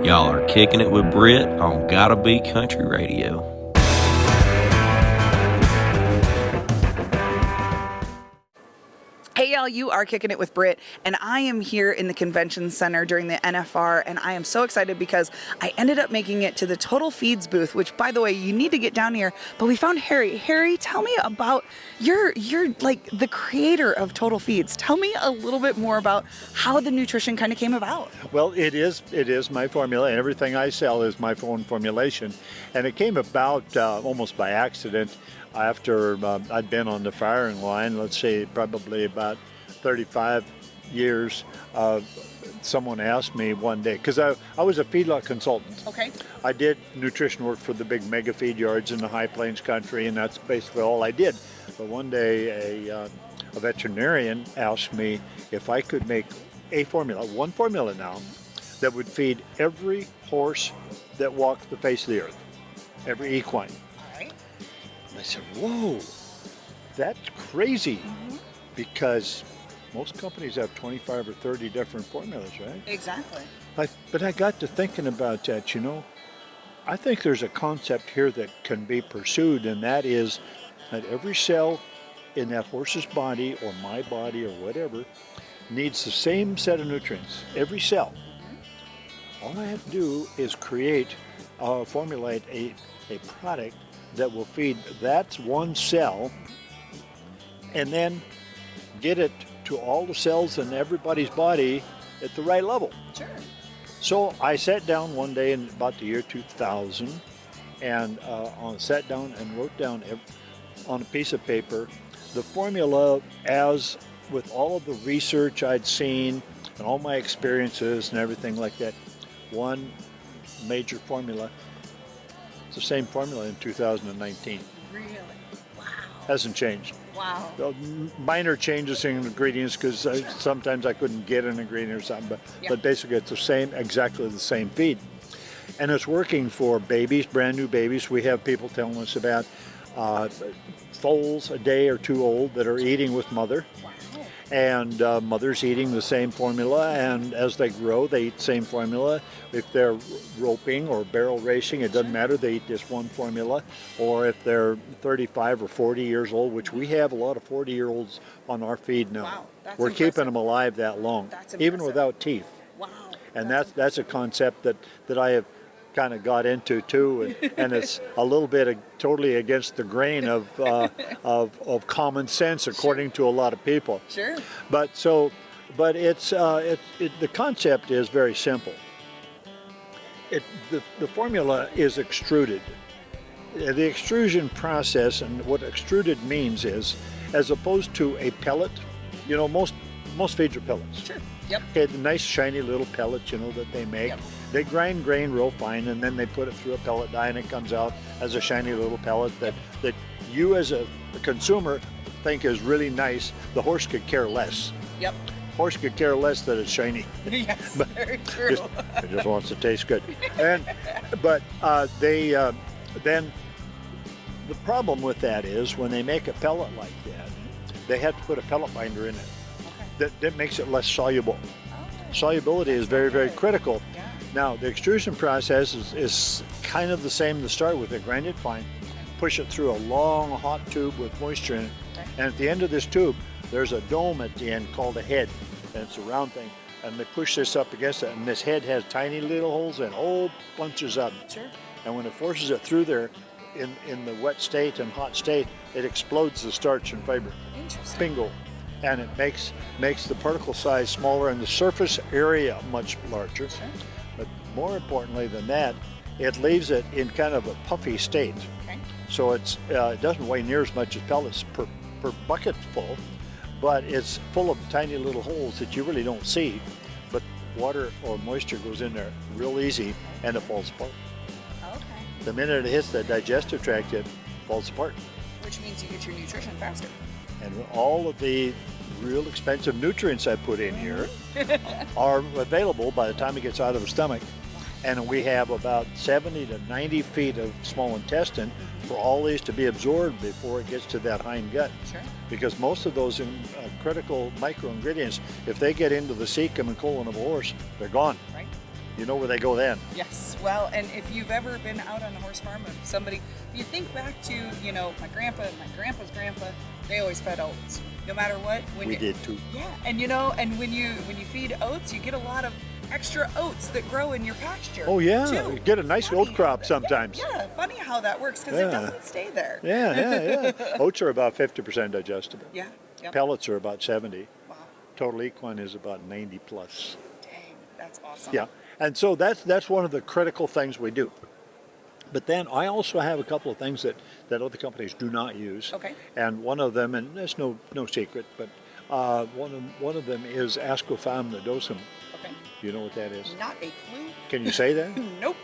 Y'all are kicking it with Britt on Gotta Be Country Radio. Hey y'all, you are kicking it with Britt, and I am here in the convention center during the NFR, and I am so excited because I ended up making it to the Total Feeds booth, which, by the way, you need to get down here, but we found Harry. Harry, tell me about, you're like the creator of Total Feeds. Tell me a little bit more about how the nutrition kind of came about. Well, it is my formula, and everything I sell is my own formulation, and it came about almost by accident. After I'd been on the firing line, let's say probably about 35 years, someone asked me one day, because I was a feedlot consultant. Okay. I did nutrition work for the big mega feed yards in the High Plains country, and that's basically all I did. But one day a veterinarian asked me if I could make a formula, one formula now, that would feed every horse that walked the face of the earth, every equine. I said, whoa, that's crazy, because most companies have 25 or 30 different formulas, right? Exactly. But I got to thinking about that, I think there's a concept here that can be pursued, and that is that every cell in that horse's body or my body or whatever needs the same set of nutrients, every cell. All I have to do is formulate a product that will feed that one cell, and then get it to all the cells in everybody's body at the right level. Sure. So I sat down one day in about the year 2000 and sat down and wrote down on a piece of paper the formula, as with all of the research I'd seen and all my experiences and everything like that. One major formula. It's the same formula in 2019. Really? Wow. Hasn't changed. Wow. Minor changes in ingredients, because sometimes I couldn't get an ingredient or something, but basically it's exactly the same feed. And it's working for babies, brand new babies. We have people telling us about foals a day or two old that are eating with mother. And mother's eating the same formula, and as they grow, they eat the same formula. If they're roping or barrel racing, it doesn't matter, they eat this one formula. Or if they're 35 or 40 years old, which we have a lot of 40-year-olds on our feed now. Wow, that's We're impressive. keeping them alive that long, That's even impressive. without teeth. Wow. And that's a concept that I have kind of got into too, and it's a little bit totally against the grain of common sense, according to a lot of people. Sure. But it's the concept is very simple. The formula is extruded. The extrusion process, and what extruded means is, as opposed to a pellet, most feeds are pellets. Sure. Yep. Okay, the nice shiny little pellets, that they make. Yep. They grind grain real fine, and then they put it through a pellet die, and it comes out as a shiny little pellet that you as a consumer think is really nice. The horse could care less. Yep. Horse could care less that it's shiny. Yes, But very true. It just wants to taste good. But then the problem with that is when they make a pellet like that, they have to put a pellet binder in it. That makes it less soluble. Solubility is very, very critical. Yeah. Now, the extrusion process is kind of the same to start with. They grind it fine, push it through a long, hot tube with moisture in it, and at the end of this tube, there's a dome at the end called a head, and it's a round thing, and they push this up against it, and this head has tiny little holes and whole bunches of them. Sure. And when it forces it through there, in the wet state and hot state, it explodes the starch and fiber. Interesting. Bingo. And it makes the particle size smaller and the surface area much larger. Sure. But more importantly than that, it leaves it in kind of a puffy state. Okay. So it doesn't weigh near as much as pellets per bucket full, but it's full of tiny little holes that you really don't see. But water or moisture goes in there real easy, and it falls apart. Okay. The minute it hits the digestive tract, it falls apart. Which means you get your nutrition faster. And all of the real expensive nutrients I put in here are available by the time it gets out of the stomach. And we have about 70 to 90 feet of small intestine for all these to be absorbed before it gets to that hind gut. Sure. Because most of those critical micro ingredients, if they get into the cecum and colon of a horse, they're gone. Right. You know where they go then. Yes. Well, and if you've ever been out on a horse farm, if you think back to, my grandpa and my grandpa's grandpa, they always fed oats, no matter what. We did too. Yeah, and and when you feed oats, you get a lot of extra oats that grow in your pasture. Oh yeah, too. you get a nice Funny oat crop how sometimes. Yeah, funny how that works because it doesn't stay there. Yeah. Oats are about 50% digestible. Yeah. Yep. Pellets are about 70. Wow. Total equine is about 90 plus. Dang, that's awesome. Yeah, and so that's one of the critical things we do. But then I also have a couple of things that other companies do not use. Okay. And one of them, and it's no secret, but one of them is ascofam nodosum. Okay. You know what that is? Not a clue. Can you say that? Nope.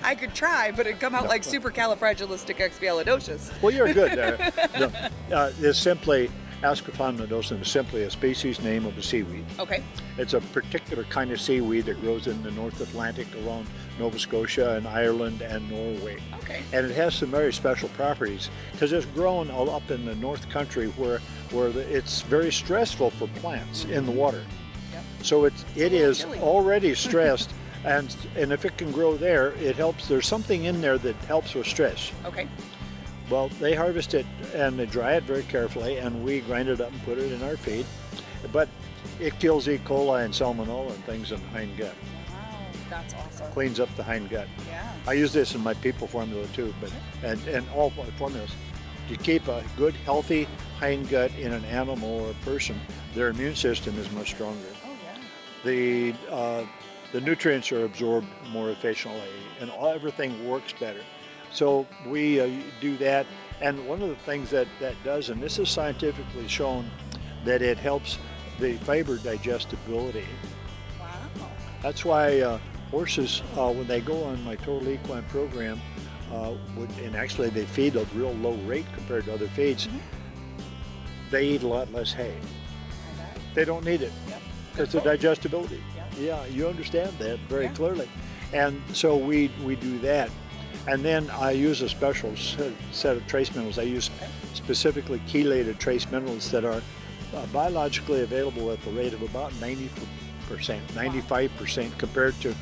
I could try, but it'd come out like supercalifragilisticexpialidocious. Well, you're good there. It's simply, ascofam nodosum is simply a species name of a seaweed. Okay. It's a particular kind of seaweed that grows in the North Atlantic around Nova Scotia and Ireland and Norway. Okay. And it has some very special properties because it's grown all up in the North Country where it's very stressful for plants in the water. Yep. So it is chilly. already stressed, and if it can grow there, it helps. There's something in there that helps with stress. Okay. Well, they harvest it and they dry it very carefully, and we grind it up and put it in our feed. But it kills E. coli and salmonella and things in the hind gut. Wow, that's awesome. Cleans up the hind gut. Yeah. I use this in my people formula too, but and all my formulas. To keep a good, healthy hind gut in an animal or a person, their immune system is much stronger. Oh yeah. The nutrients are absorbed more efficiently, and everything works better. So we do that, and one of the things that does, and this is scientifically shown, that it helps the fiber digestibility. Wow. That's why horses, when they go on my Total Equine program, and actually they feed a real low rate compared to other feeds, they eat a lot less hay. They don't need it. Yep. It's the digestibility. Yep. Yeah, you understand that very Yeah. clearly. And so we do that. And then I use a special set of trace minerals. I use specifically chelated trace minerals that are biologically available at the rate of about 90%, 95% compared to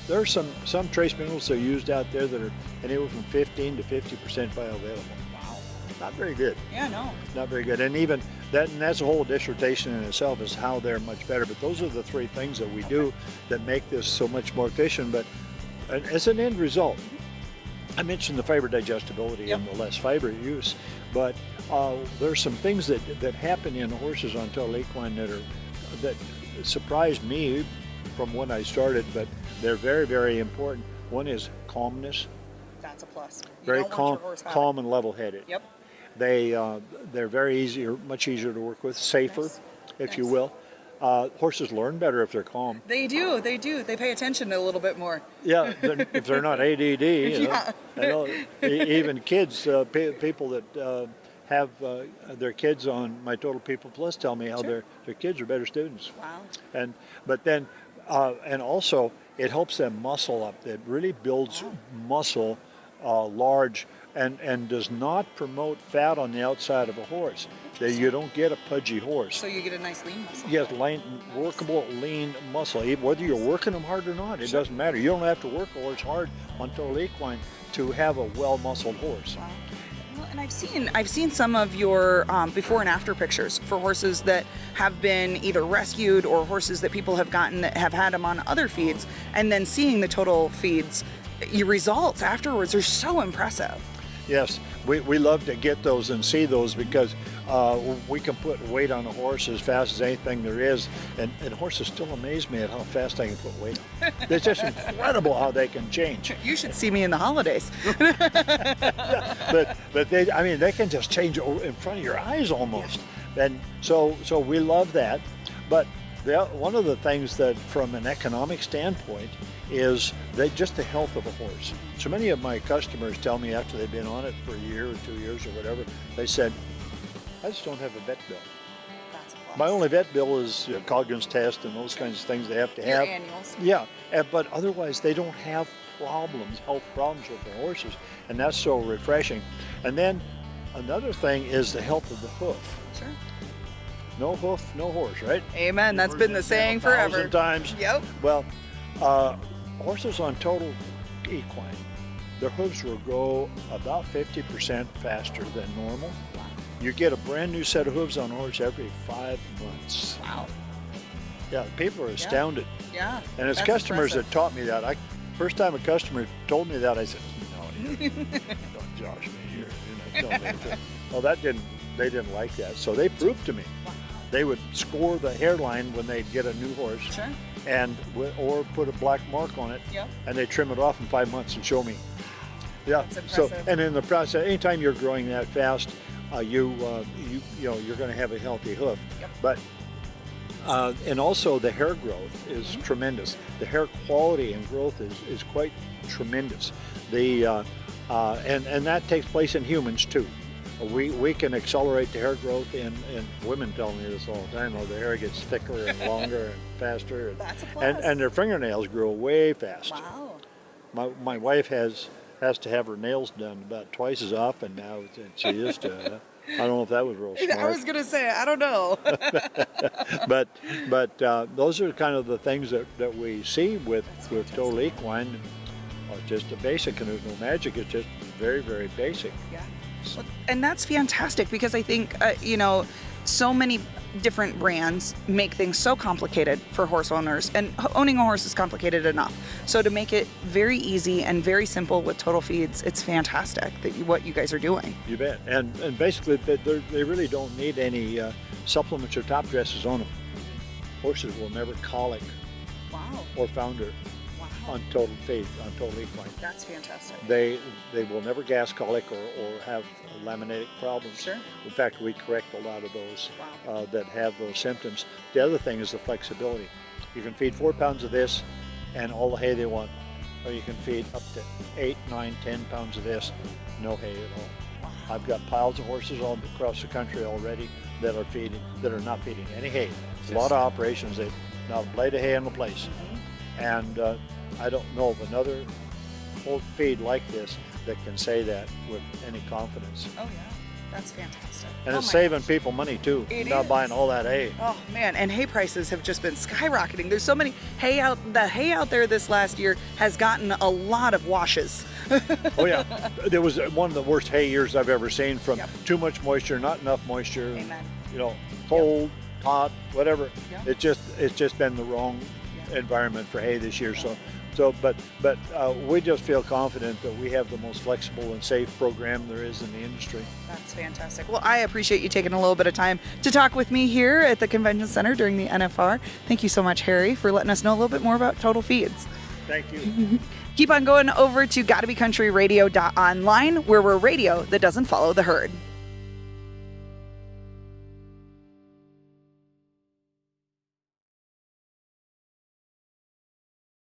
there are some trace minerals that are used out there that are anywhere from 15 to 50% bioavailable. Wow. Not very good. Yeah, no. Not very good. And even that's a whole dissertation in itself, is how they're much better. But those are the three things that we do that make this so much more efficient. But as an end result, I mentioned the fiber digestibility and the less fiber use, but there's some things that happen in horses on Total Equine that surprised me from when I started, but they're very, very important. One is calmness. That's a plus. You Very don't want your horse high. calm and level-headed. Yep. They're very much easier to work with, safer, Nice. if you Nice. will. Horses learn better if they're calm. They do. They pay attention a little bit more. Yeah, if they're not ADD. Yeah. Even kids, people that have their kids on my Total People Plus tell me how their kids are better students. Wow. But then and also it helps them muscle up. It really builds muscle large and does not promote fat on the outside of a horse. That you don't get a pudgy horse. So you get a nice lean muscle. Yes, workable, lean muscle. Whether you're working them hard or not, it doesn't matter. You don't have to work a horse hard on Total Equine to have a well-muscled horse. Wow. Well, and I've seen some of your before and after pictures for horses that have been either rescued or horses that people have gotten that have had them on other feeds, and then seeing the Total feeds, your results afterwards are so impressive. Yes, we love to get those and see those because we can put weight on a horse as fast as anything there is, and horses still amaze me at how fast I can put weight on. It's just incredible how they can change. You should see me in the holidays. But they can just change in front of your eyes almost. And so we love that. But one of the things that from an economic standpoint is just the health of a horse. So many of my customers tell me after they've been on it for a year or 2 years or whatever, they said, I just don't have a vet bill. That's a plus. My only vet bill is Coggins test and those kinds of things they have to Your have. annuals. Yeah, but otherwise they don't have health problems with their horses, and that's so refreshing. And then another thing is the health of the hoof. Sure. No hoof, no horse, right? Amen. That's been the saying forever. 1,000 times. Yep. Well, Horses on total equine, their hooves will grow about 50% faster than normal. You get a brand new set of hooves on a horse every 5 months. Wow. Yeah, people are astounded. Yeah. And it's that's customers impressive. that taught me that. First time a customer told me that, I said, no, don't josh me here. Don't make that. Well, they didn't like that. So they proved to me. They would score the hairline when they'd get a new horse. Sure. Or put a black mark on it, Yep. and they trim it off in 5 months and show me. Yeah. That's So, impressive. and in the process, anytime you're growing that fast, you're going to have a healthy hoof. Yep. But and also the hair growth is tremendous. The hair quality and growth is quite tremendous. And that takes place in humans too. We can accelerate the hair growth, and women tell me this all the time. Oh, the hair gets thicker and longer and faster. That's a plus. And their fingernails grow way fast. Wow. My wife has to have her nails done about twice as often now than she used to. I don't know if that was real smart. I was going to say, I don't know. but those are kind of the things that we see with total equine. Just a basic, and there's no magic. It's just very, very basic. Yeah. Well, and that's fantastic, because I think, so many different brands make things so complicated for horse owners, and owning a horse is complicated enough. So to make it very easy and very simple with Total Feeds, it's fantastic what you guys are doing. You bet. And basically, they really don't need any supplements or top dresses on them. Horses will never colic Wow. or founder on Total Feed, on Total Equine. That's fantastic. They will never gas colic or have laminitic problems. Sure. In fact, we correct a lot of those Wow. that have those symptoms. The other thing is the flexibility. You can feed 4 pounds of this and all the hay they want, or you can feed up to 8, 9, 10 pounds of this, no hay at all. I've got piles of horses all across the country already that are not feeding any hay. A lot of operations, they not a blade of hay in the place. And I don't know of another whole feed like this that can say that with any confidence. Oh, yeah. That's fantastic. And Oh it's my saving gosh. people money too. It Not is. buying all that hay. Oh man, and hay prices have just been skyrocketing. There's so many the hay out there this last year has gotten a lot of washes. Oh yeah, there was one of the worst hay years I've ever seen, from Yep. too much moisture, not enough moisture. Amen. Cold, hot, whatever. Yep. It's just been the wrong environment for hay this year. But we just feel confident that we have the most flexible and safe program there is in the industry. That's fantastic. Well, I appreciate you taking a little bit of time to talk with me here at the Convention Center during the NFR. Thank you so much, Harry, for letting us know a little bit more about Total Feeds. Thank you. Keep on going over to GottaBeCountryRadio.online, where we're radio that doesn't follow the herd.